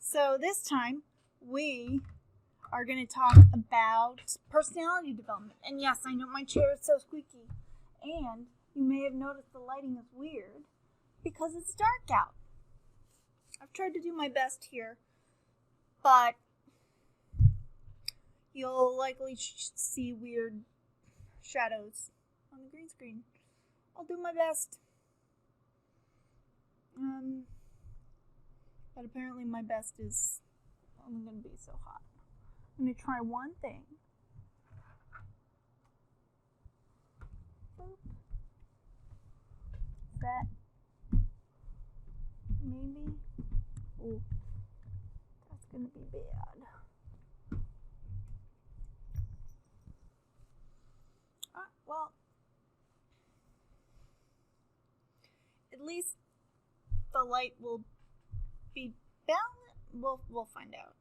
So this time we are going to talk about personality development. And yes, I know my chair is so squeaky. And you may have noticed the lighting is weird because it's dark out. I've tried to do my best here, but you'll likely see weird shadows on the green screen. I'll do my best. But apparently my best is only going to be so hot. I'm going to try one thing. Boop. That maybe. Oh, that's going to be bad. Well, at least the light will be balanced. We'll find out.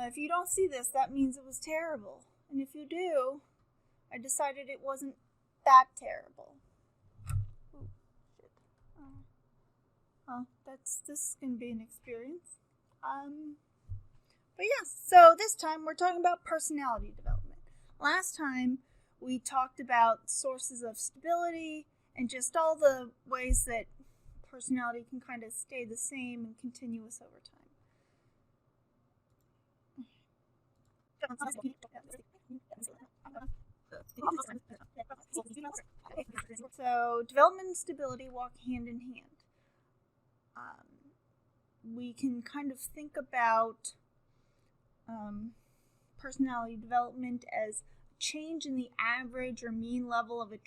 If you don't see this, that means it was terrible. And if you do, I decided it wasn't that terrible. Ooh, shit. This is going to be an experience. But yeah, so this time we're talking about personality development. Last time we talked about sources of stability and just all the ways that personality can kind of stay the same and continuous over time. So development and stability walk hand in hand. We can kind of think about personality development as change in the average or mean level of a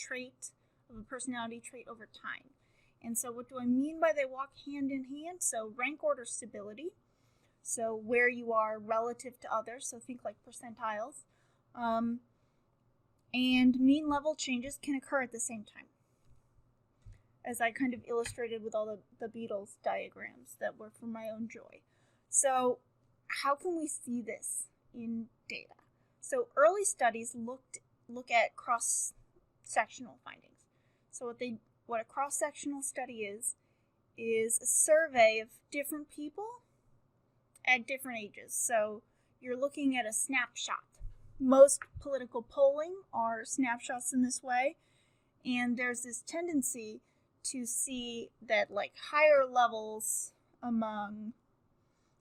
personality trait over time. And so what do I mean by they walk hand in hand? So rank order stability, so where you are relative to others, so think like percentiles, and mean level changes can occur at the same time, as I kind of illustrated with all the Beatles diagrams that were for my own joy. So how can we see this in data? So early studies look at cross-sectional findings. So what a cross-sectional study is a survey of different people at different ages. So you're looking at a snapshot. Most political polling are snapshots in this way, and there's this tendency to see that like higher levels among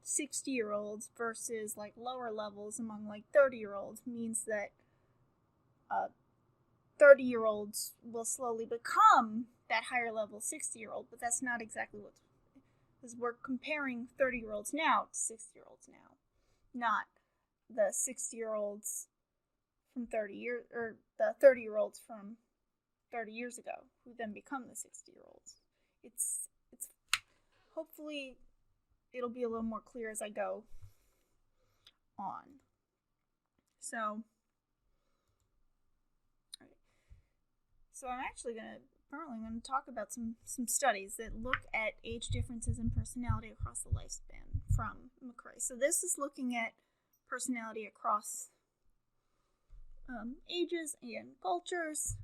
60-year-olds versus like lower levels among like 30-year-olds means that 30-year-olds will slowly become that higher level 60-year-old, but that's not exactly because we're comparing 30-year-olds now to 60-year-olds now, not the 60-year-olds from 30 years, or the 30-year-olds from 30 years ago who then become the 60-year-olds. It's hopefully it'll be a little more clear as I go on. So I'm actually going to talk about some studies that look at age differences in personality across the lifespan from McCrae. So this is looking at personality across ages and cultures,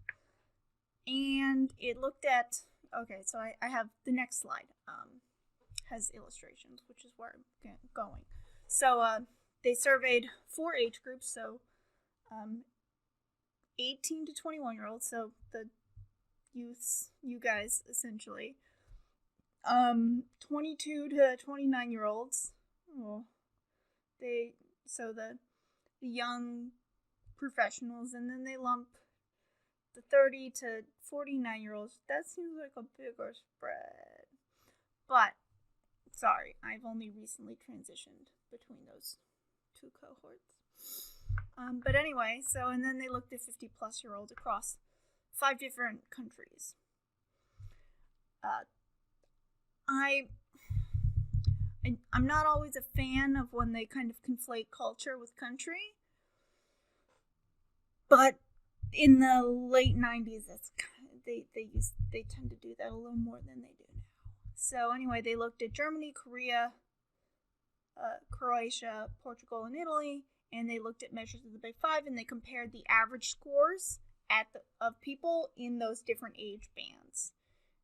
and it looked at, okay, so I have the next slide has illustrations, which is where I'm going. So they surveyed 4 age groups, so 18 to 21-year-olds, so the youths, you guys, essentially. 22 to 29-year-olds. The young professionals, and then they lump the 30 to 49-year-olds. That seems like a bigger spread. But, sorry, I've only recently transitioned between those 2 cohorts. But anyway, and then they looked at 50-plus-year-olds across 5 different countries. I'm not always a fan of when they kind of conflate culture with country, but in the late 90s, they tend to do that a little more than they do now. So anyway, they looked at Germany, Korea, Croatia, Portugal, and Italy, and they looked at measures of the Big Five, and they compared the average scores of people in those different age bands.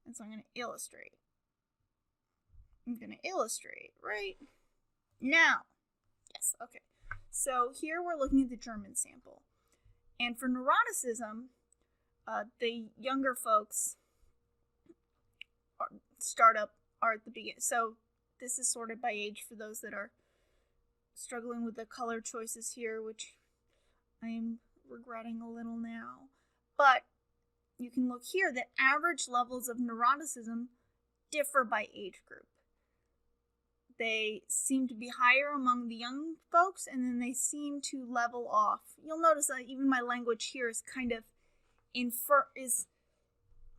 And so I'm going to illustrate right Now, yes, okay. So here we're looking at the German sample. And for neuroticism, the younger folks are at the beginning. So this is sorted by age for those that are struggling with the color choices here, which I am regretting a little now. But you can look here that average levels of neuroticism differ by age group. They seem to be higher among the young folks, and then they seem to level off. You'll notice that even my language here is kind of is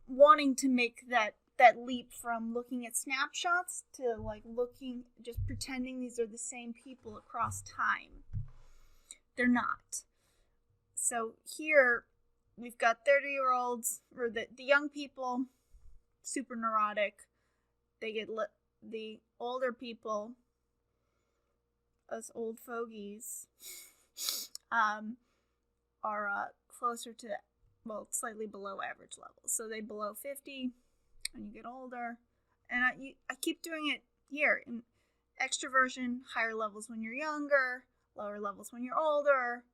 wanting to make that leap from looking at snapshots to like looking, just pretending these are the same people across time. They're not. So here we've got 30-year-olds, or the young people, super neurotic. They get the older people, us old fogies, are closer to, well, slightly below average levels. So they below 50 when you get older. And I keep doing it here. In extroversion, higher levels when you're younger, lower levels when you're older.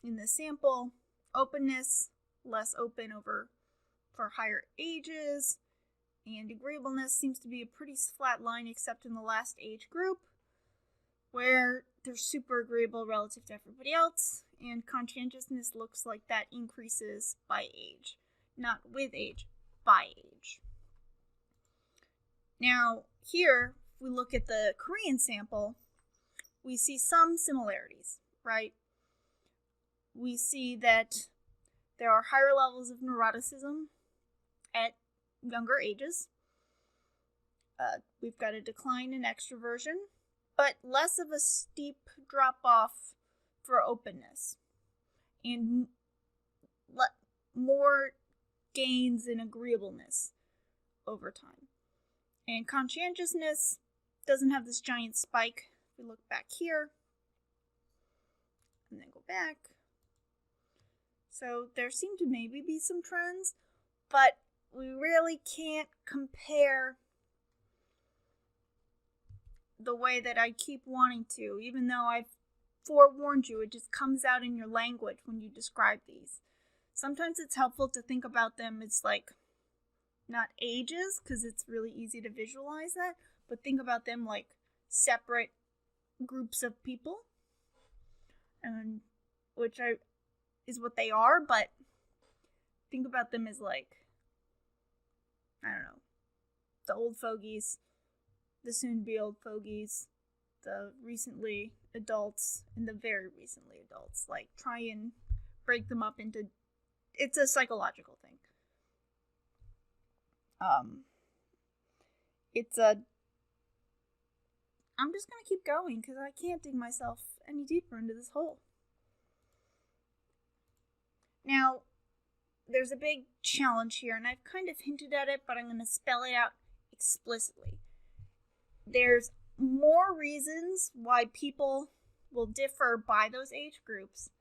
In the sample, openness, less open for higher ages. And agreeableness seems to be a pretty flat line, except in the last age group, where they're super agreeable relative to everybody else. And conscientiousness looks like that increases by age. Not with age, by age. Now, here, if we look at the Korean sample, we see some similarities, right? We see that there are higher levels of neuroticism at younger ages. We've got a decline in extroversion, but less of a steep drop-off for openness, and more gains in agreeableness over time. And conscientiousness doesn't have this giant spike. If we look back here, and then go back. So there seem to maybe be some trends, but we really can't compare the way that I keep wanting to, even though I've forewarned you. It just comes out in your language when you describe these. Sometimes it's helpful to think about them as like not ages, because it's really easy to visualize that, but think about them like separate groups of people, and which is what they are, but think about them as like, I don't know, the old fogies, the soon-to-be old fogies, the recently adults, and the very recently adults. Like, try and break them up into, it's a psychological thing. I'm just going to keep going because I can't dig myself any deeper into this hole. Now, there's a big challenge here, and I've kind of hinted at it, but I'm going to spell it out explicitly. There's more reasons why people will differ by those age groups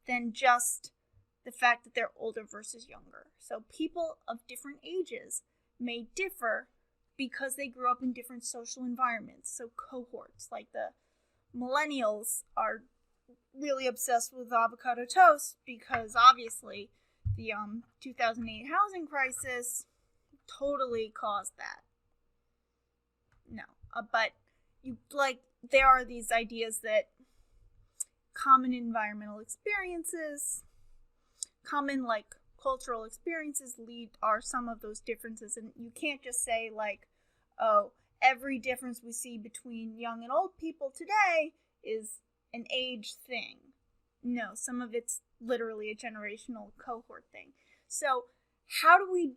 than just the fact that they're older versus younger. So people of different ages may differ because they grew up in different social environments. So cohorts, like the millennials, are really obsessed with avocado toast because obviously the 2008 housing crisis totally caused that. No, but there are these ideas that common environmental experiences, common cultural experiences are some of those differences, and you can't just say every difference we see between young and old people today is an age thing. No, some of it's literally a generational cohort thing. So how do we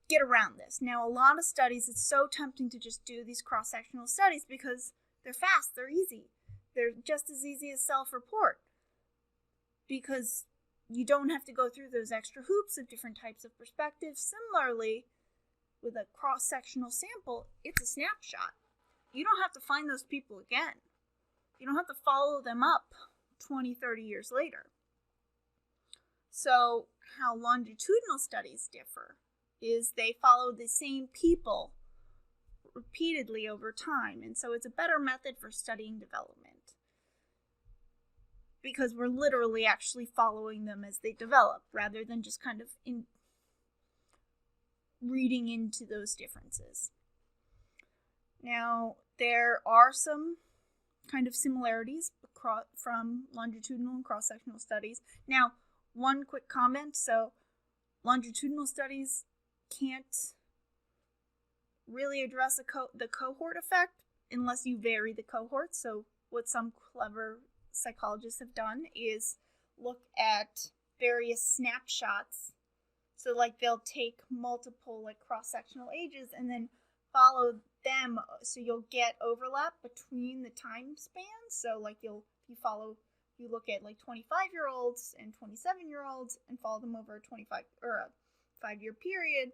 get around this? Now, a lot of studies, it's so tempting to just do these cross-sectional studies because they're fast, they're easy. They're just as easy as self-report because you don't have to go through those extra hoops of different types of perspectives. Similarly, with a cross-sectional sample, it's a snapshot. You don't have to find those people again. You don't have to follow them up 20, 30 years later. So how longitudinal studies differ is they follow the same people repeatedly over time. And so it's a better method for studying development, because we're literally actually following them as they develop, rather than just kind of reading into those differences. Now, there are some kind of similarities from longitudinal and cross-sectional studies. Now, one quick comment. So, longitudinal studies can't really address the cohort effect unless you vary the cohorts. So, what some clever psychologists have done is look at various snapshots. So, like, they'll take multiple, like, cross-sectional ages and then follow them, so you'll get overlap between the time spans. So, like, you look at like 25-year-olds and 27-year-olds and follow them over a 5-year period.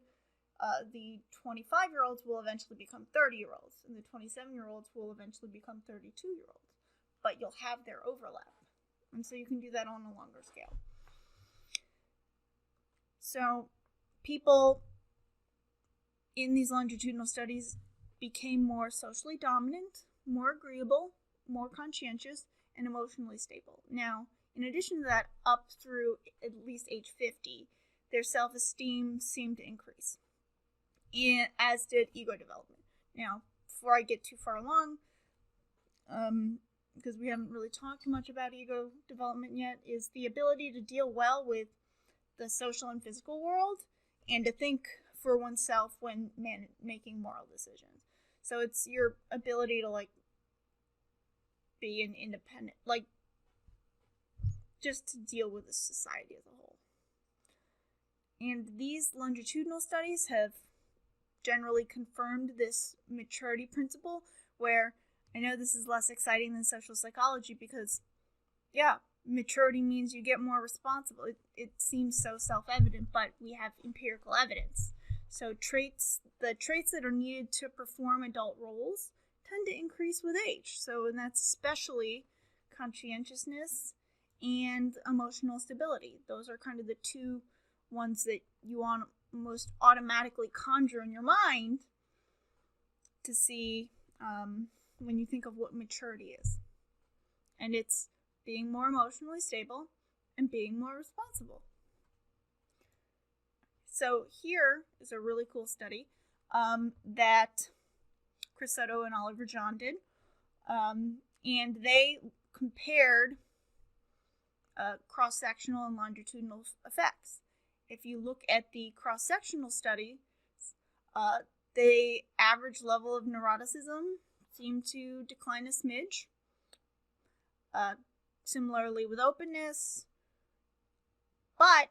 The 25-year-olds will eventually become 30-year-olds, and the 27-year-olds will eventually become 32-year-olds. But you'll have their overlap, and so you can do that on a longer scale. So, people in these longitudinal studies became more socially dominant, more agreeable, more conscientious, and emotionally stable. Now, in addition to that, up through at least age 50, their self-esteem seemed to increase, as did ego development. Now, before I get too far along, because we haven't really talked much about ego development yet, is the ability to deal well with the social and physical world, and to think for oneself when making moral decisions. So it's your ability to, like, be an independent, like, just to deal with the society as a whole. And these longitudinal studies have generally confirmed this maturity principle, where I know this is less exciting than social psychology because, yeah, maturity means you get more responsible. It seems so self-evident, but we have empirical evidence. So the traits that are needed to perform adult roles tend to increase with age. So, and that's especially conscientiousness and emotional stability. Those are kind of the two ones that you almost automatically conjure in your mind to see when you think of what maturity is. And it's being more emotionally stable and being more responsible. So here is a really cool study that Chris Soto and Oliver John did. And they compared cross-sectional and longitudinal effects. If you look at the cross-sectional study, the average level of neuroticism seemed to decline a smidge. Similarly with openness. But,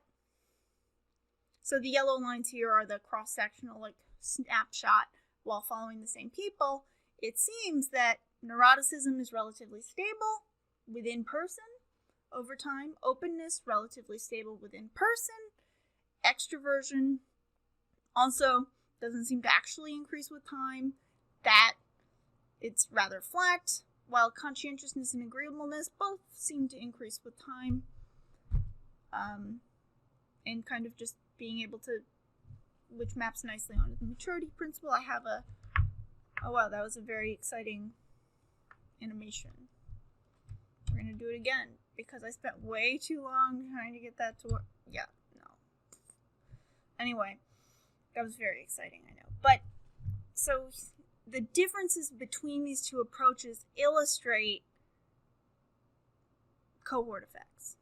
so the yellow lines here are the cross-sectional, like, snapshot while following the same people. It seems that neuroticism is relatively stable within person over time. Openness, relatively stable within person. Extroversion also doesn't seem to actually increase with time. That it's rather flat, while conscientiousness and agreeableness both seem to increase with time. And kind of just being able to, which maps nicely onto the maturity principle. I have oh wow, that was a very exciting animation. We're going to do it again, because I spent way too long trying to get that to work. Yeah, no. Anyway, that was very exciting, I know. But, so, the differences between these two approaches illustrate cohort effects.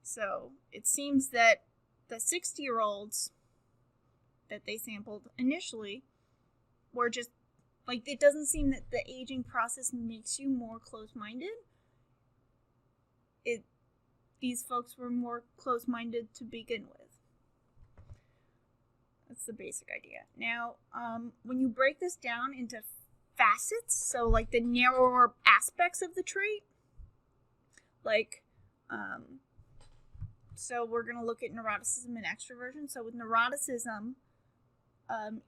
So, it seems that the 60-year-olds that they sampled initially were just, like, it doesn't seem that the aging process makes you more close-minded. These folks were more close-minded to begin with. That's the basic idea. Now, when you break this down into facets, so, like, the narrower aspects of the trait, like, so we're going to look at neuroticism and extroversion. So with neuroticism,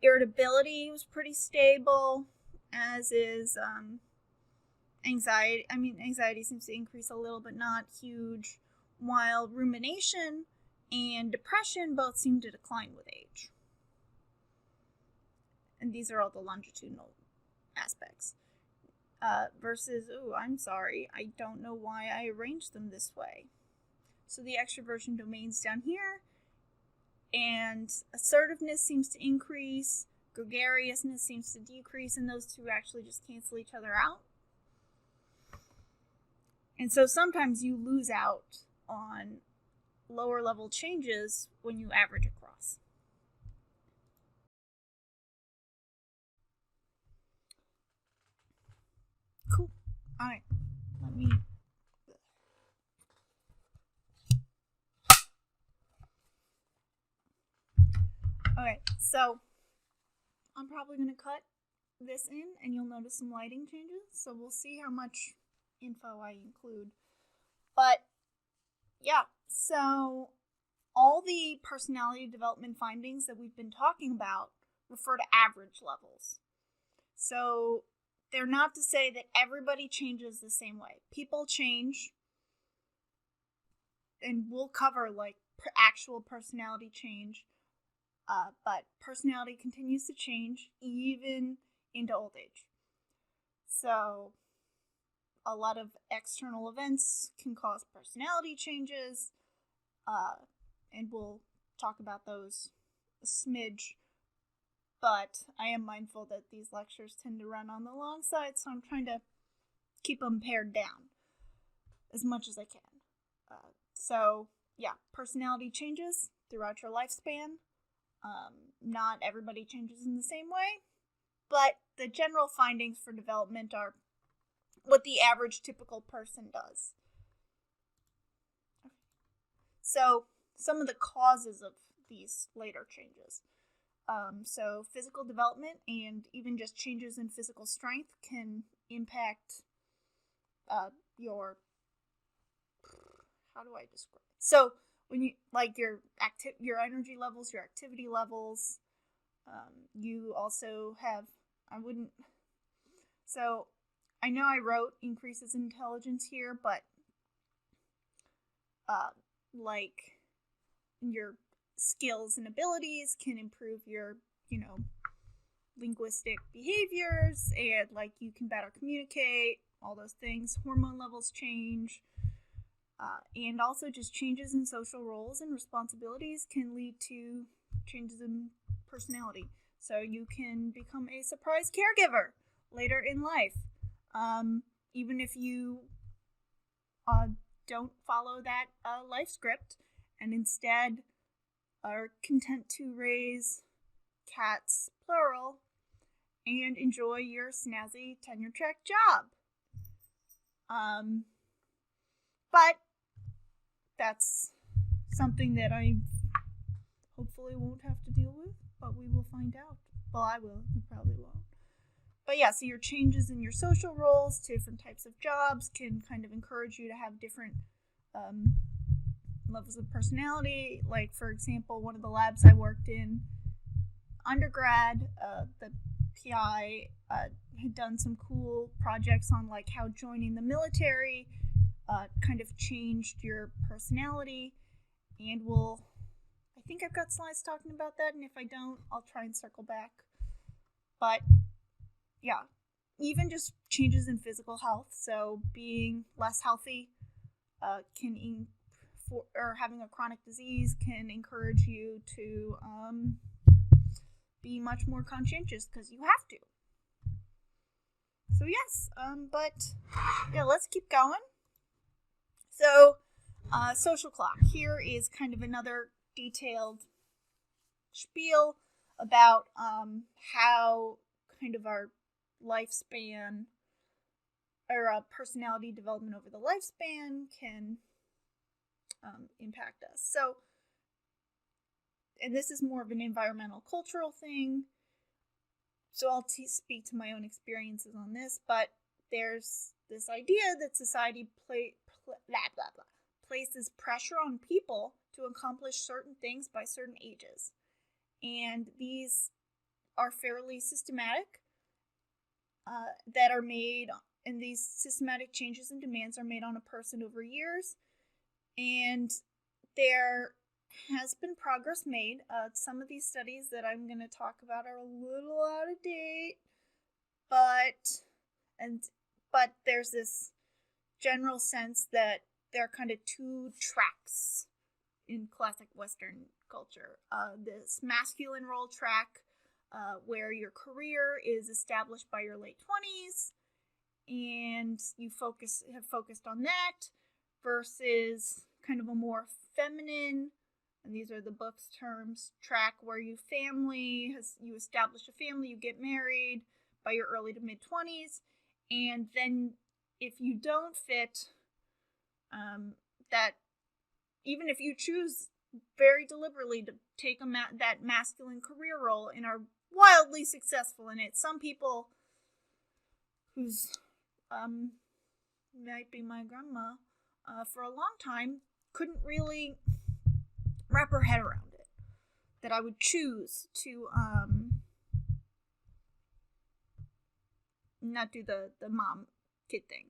irritability was pretty stable, as is anxiety. I mean, anxiety seems to increase a little, but not huge, while rumination and depression both seem to decline with age. and these are all the longitudinal aspects, versus, oh, I'm sorry, I don't know why I arranged them this way. So the extroversion domain's down here, and assertiveness seems to increase, gregariousness seems to decrease, and those two actually just cancel each other out. And so sometimes you lose out on lower level changes when you average across. Cool. All right. Let me. Okay, so I'm probably going to cut this in and you'll notice some lighting changes. So we'll see how much info I include. But yeah, so all the personality development findings that we've been talking about refer to average levels. So they're not to say that everybody changes the same way. People change, and we'll cover like actual personality change, but personality continues to change even into old age. So a lot of external events can cause personality changes, and we'll talk about those a smidge. But I am mindful that these lectures tend to run on the long side, so I'm trying to keep them pared down as much as I can. So, yeah, personality changes throughout your lifespan. Not everybody changes in the same way, but the general findings for development are what the average typical person does. So, some of the causes of these later changes. So physical development and even just changes in physical strength can impact your, how do I describe it? So when you, like your energy levels, your activity levels, you also have, so I know I wrote increases in intelligence here, but like your skills and abilities can improve your, linguistic behaviors, and like you can better communicate, all those things. Hormone levels change, and also just changes in social roles and responsibilities can lead to changes in personality. So you can become a surprise caregiver later in life, even if you don't follow that life script, and instead are content to raise cats, plural, and enjoy your snazzy tenure track job. But that's something that I hopefully won't have to deal with, but we will find out. Well, I will. You probably won't. But yeah, so your changes in your social roles to different types of jobs can kind of encourage you to have different levels of personality. Like, for example, one of the labs I worked in undergrad, the PI had done some cool projects on like how joining the military kind of changed your personality, and I think I've got slides talking about that, and if I don't, I'll try and circle back. But yeah, even just changes in physical health, so being less healthy or having a chronic disease can encourage you to be much more conscientious because you have to. So yes, but yeah, let's keep going. So social clock. Here is kind of another detailed spiel about how kind of our lifespan or personality development over the lifespan can impact us. So, and this is more of an environmental cultural thing, so I'll speak to my own experiences on this, but there's this idea that society places pressure on people to accomplish certain things by certain ages, and these are fairly systematic, that are made, and these systematic changes and demands are made on a person over years, and they're has been progress made. Some of these studies that I'm going to talk about are a little out of date, but there's this general sense that there are kind of two tracks in classic Western culture. This masculine role track, where your career is established by your late 20s, and you have focused on that, versus kind of a more feminine, and these are the book's terms, track where you establish a family, you get married by your early to mid 20s, and then if you don't fit that, even if you choose very deliberately to take that masculine career role and are wildly successful in it, some people who's might be my grandma, for a long time couldn't really wrap her head around it, that I would choose to not do the mom kid thing,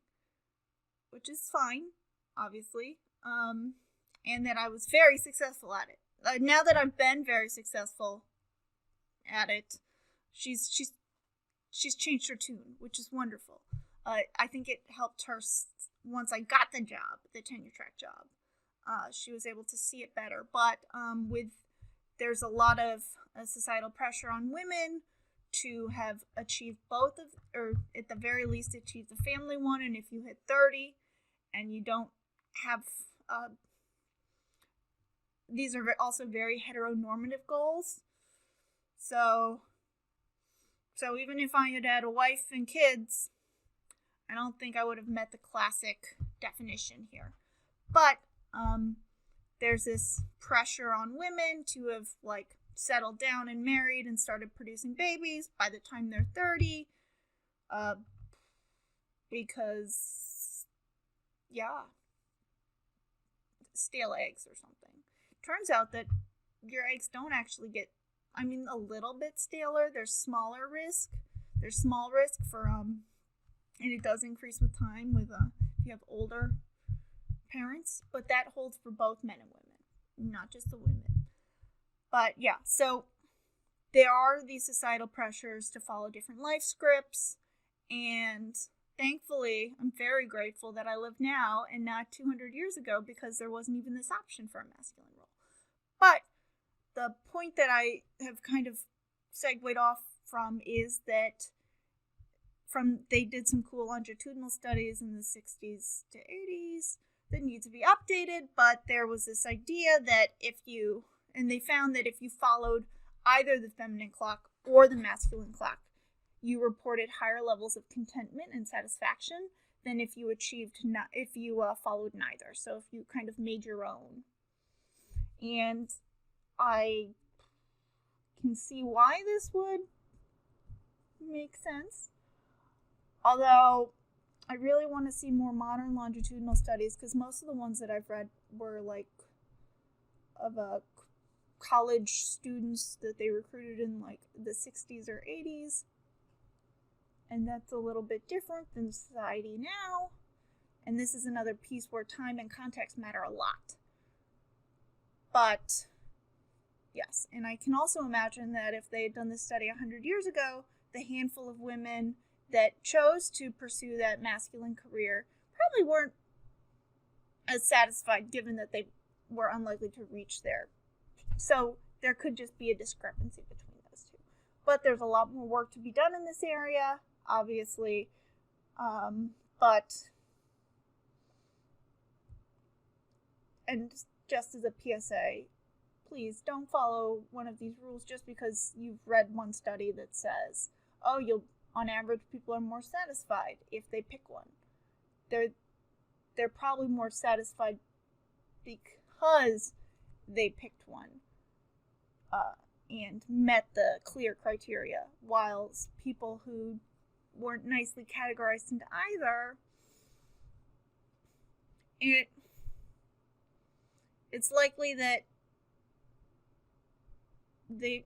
which is fine, obviously, and that I was very successful at it. Now that I've been very successful at it, she's changed her tune, which is wonderful. I think it helped her once I got the job, the tenure track job. She was able to see it better, but there's a lot of societal pressure on women to have achieved both of, or at the very least achieve the family one, and if you hit 30 and you don't have, these are also very heteronormative goals. So even if I had had a wife and kids, I don't think I would have met the classic definition here. But there's this pressure on women to have settled down and married and started producing babies by the time they're 30, because stale eggs or something. Turns out that your eggs don't actually get, a little bit staler. There's small risk for and it does increase with time with if you have older parents, but that holds for both men and women, not just the women. But yeah, so there are these societal pressures to follow different life scripts, and thankfully, I'm very grateful that I live now and not 200 years ago, because there wasn't even this option for a masculine role. But the point that I have kind of segued off from is that they did some cool longitudinal studies in the 60s to 80s that need to be updated, but there was this idea that they found that if you followed either the feminine clock or the masculine clock, you reported higher levels of contentment and satisfaction than if you followed neither. So if you kind of made your own. And I can see why this would make sense. Although I really want to see more modern longitudinal studies, because most of the ones that I've read were of college students that they recruited in the 60s or 80s. And that's a little bit different than society now. And this is another piece where time and context matter a lot. But yes, and I can also imagine that if they had done this study 100 years ago, the handful of women that chose to pursue that masculine career probably weren't as satisfied, given that they were unlikely to reach there. So there could just be a discrepancy between those two. But there's a lot more work to be done in this area, obviously. And just as a PSA, please don't follow one of these rules just because you've read one study that says, on average, people are more satisfied if they pick one. They're probably more satisfied because they picked one and met the clear criteria, whilst people who weren't nicely categorized into either, it's likely that they,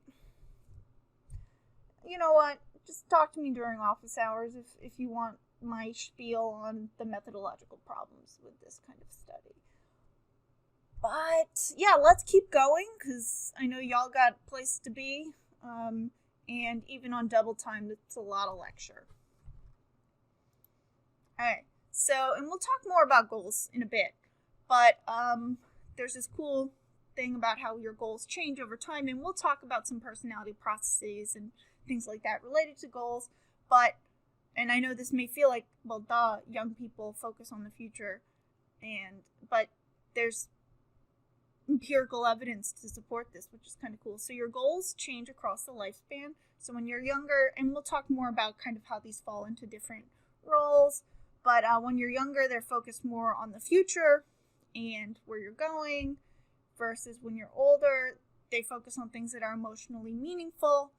you know what, just talk to me during office hours if you want my spiel on the methodological problems with this kind of study. But yeah, let's keep going because I know y'all got places to be. And even on double time, it's a lot of lecture. Alright, so, and we'll talk more about goals in a bit. But there's this cool thing about how your goals change over time, and we'll talk about some personality processes and things like that related to goals. But, and I know this may feel like, well, duh, young people focus on the future, but there's empirical evidence to support this, which is kind of cool. So your goals change across the lifespan. So when you're younger, and we'll talk more about kind of how these fall into different roles, but when you're younger, they're focused more on the future and where you're going, versus when you're older, they focus on things that are emotionally meaningful.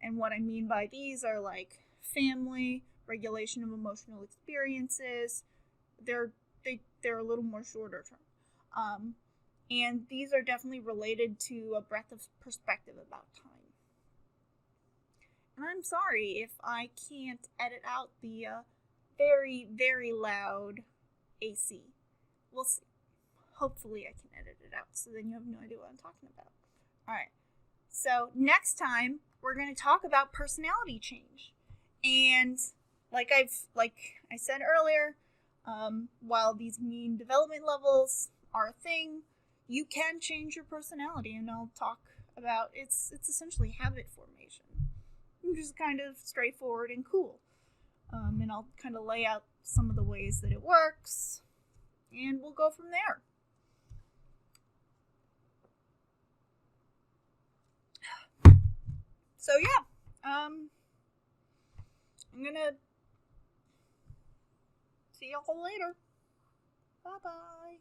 And what I mean by these are like family, regulation of emotional experiences. They're a little more shorter term. And these are definitely related to a breadth of perspective about time. And I'm sorry if I can't edit out the very, very loud AC. We'll see. Hopefully I can edit it out so then you have no idea what I'm talking about. Alright, so next time we're going to talk about personality change. And like I said earlier, while these mean development levels are a thing, you can change your personality, and I'll talk about it's essentially habit formation, which is kind of straightforward and cool. And I'll kind of lay out some of the ways that it works, and we'll go from there. So yeah, I'm gonna see y'all later. Bye-bye.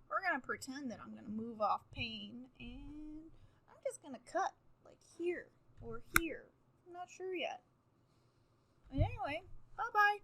We're gonna pretend that I'm gonna move off pane, and I'm just gonna cut like here or here. I'm not sure yet. But anyway, bye-bye.